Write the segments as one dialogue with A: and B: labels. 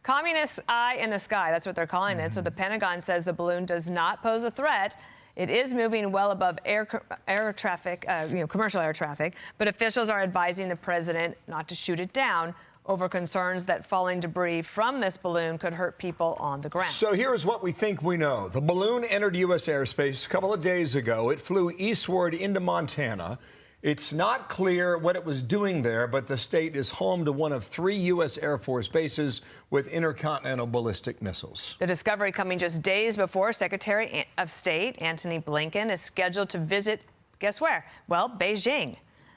A: Communist eye in the sky, that's what they're calling it. So the Pentagon says the balloon does not pose a threat. It is moving well above air traffic, commercial air traffic, but officials are advising the president not to shoot it down over concerns that falling debris from this balloon could hurt people on the ground.
B: So here's what we think we know. The balloon entered U.S. airspace a couple of days ago. It flew eastward into Montana. It's not clear what it was doing there, but the state is home to one of 3 U.S. Air Force bases with intercontinental ballistic missiles.
A: The discovery coming just days before Secretary of State Antony Blinken is scheduled to visit, guess where? Well, Beijing.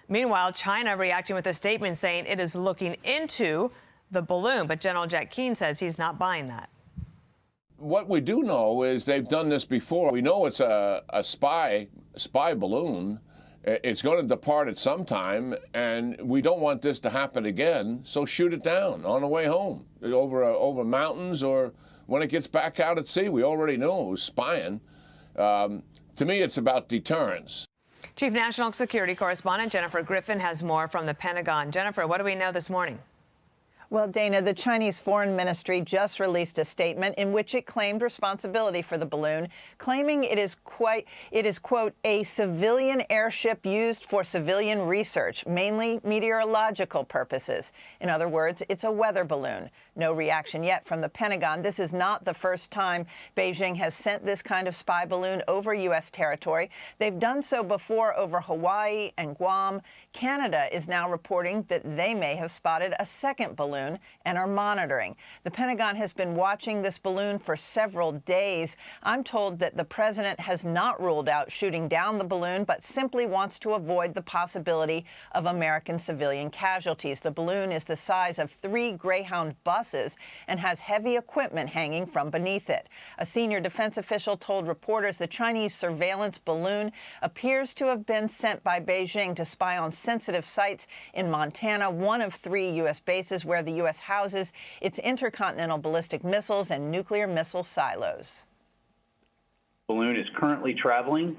A: Meanwhile, China reacting with a statement saying it is looking into the balloon, but General Jack Keane says he's not buying that.
C: What we do know is they've done this before. We know it's a spy balloon. It's going to depart at some time, and we don't want this to happen again, so shoot it down on the way home, over mountains, or when it gets back out at sea. We already know it was spying. To me, it's about deterrence.
A: Chief National Security Correspondent Jennifer Griffin has more from the Pentagon. Jennifer, what do we know this morning?
D: Well, Dana, the Chinese Foreign Ministry just released a statement in which it claimed responsibility for the balloon, claiming it is, quote, a civilian airship used for civilian research, mainly meteorological purposes. In other words, it's a weather balloon. No reaction yet from the Pentagon. This is not the first time Beijing has sent this kind of spy balloon over U.S. territory. They've done so before over Hawaii and Guam. Canada is now reporting that they may have spotted a second balloon and are monitoring. The Pentagon has been watching this balloon for several days. I'm told that the president has not ruled out shooting down the balloon, but simply wants to avoid the possibility of American civilian casualties. The balloon is the size of 3 Greyhound buses and has heavy equipment hanging from beneath it. A senior defense official told reporters the Chinese surveillance balloon appears to have been sent by Beijing to spy on sensitive sites in Montana, one of 3 U.S. bases where the U.S. houses its intercontinental ballistic missiles and nuclear missile silos.
E: The balloon is currently traveling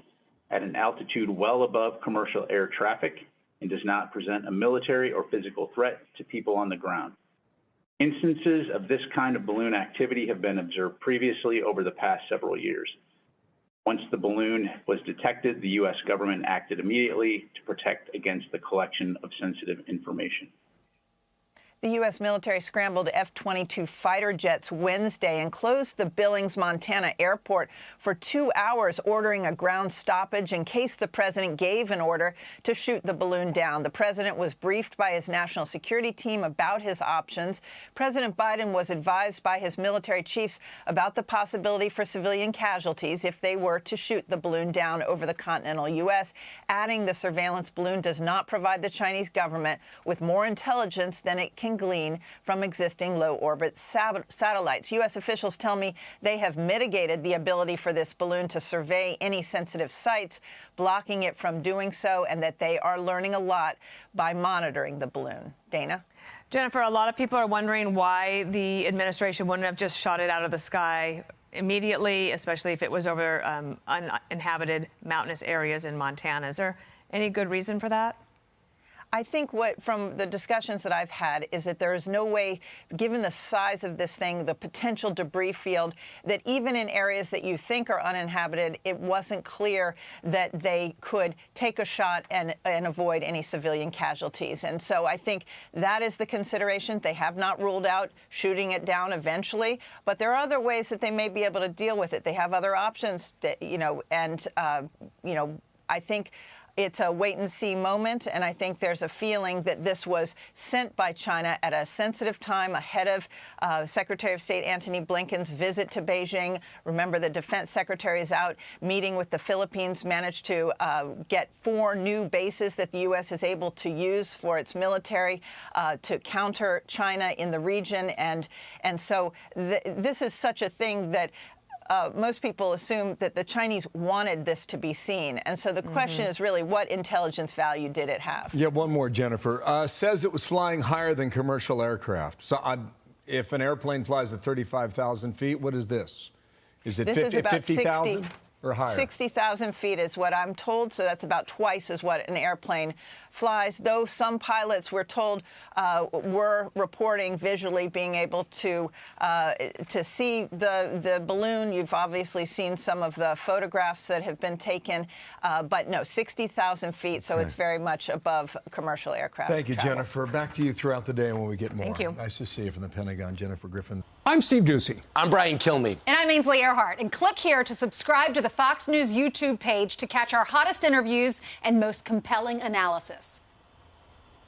E: at an altitude well above commercial air traffic and does not present a military or physical threat to people on the ground. Instances of this kind of balloon activity have been observed previously over the past several years. Once the balloon was detected, the U.S. government acted immediately to protect against the collection of sensitive information.
D: The U.S. military scrambled F-22 fighter jets Wednesday and closed the Billings, Montana airport for 2 hours, ordering a ground stoppage in case the president gave an order to shoot the balloon down. The president was briefed by his national security team about his options. President Biden was advised by his military chiefs about the possibility for civilian casualties if they were to shoot the balloon down over the continental U.S., adding the surveillance balloon does not provide the Chinese government with more intelligence than it can glean from existing low-orbit satellites. U.S. officials tell me they have mitigated the ability for this balloon to survey any sensitive sites, blocking it from doing so, and that they are learning a lot by monitoring the balloon. Dana?
A: Jennifer, a lot of people are wondering why the administration wouldn't have just shot it out of the sky immediately, especially if it was over uninhabited mountainous areas in Montana. Is there any good reason for that?
D: I think from the discussions that I've had is that there is no way, given the size of this thing, the potential debris field, that even in areas that you think are uninhabited, it wasn't clear that they could take a shot and avoid any civilian casualties. And so I think that is the consideration. They have not ruled out shooting it down eventually, but there are other ways that they may be able to deal with it. They have other options, that, I think it's a wait-and-see moment, and I think there's a feeling that this was sent by China at a sensitive time ahead of Secretary of State Antony Blinken's visit to Beijing. Remember, the defense secretary is out meeting with the Philippines, managed to get 4 new bases that the U.S. is able to use for its military to counter China in the region. And so this is such a thing that most people assume that the Chinese wanted this to be seen. And so the question is really, what intelligence value did it have?
B: Yeah, one more, Jennifer. Says it was flying higher than commercial aircraft. So if an airplane flies at 35,000 feet, what is this? Is it 50,000? or higher?
D: 60,000 feet is what I'm told, so that's about twice as what an airplane flies, though some pilots, we're told, were reporting visually being able to see the balloon. You've obviously seen some of the photographs that have been taken, but no, 60,000 feet, so it's very much above commercial aircraft
B: Thank you,
D: travel.
B: Jennifer. Back to you throughout the day when we get more.
A: Thank you.
B: Nice to see you from the Pentagon, Jennifer Griffin.
F: I'm Steve Ducey.
G: I'm Brian Kilmeade.
H: And I'm Ainsley Earhart. And click here to subscribe to the Fox News YouTube page to catch our hottest interviews and most compelling analysis.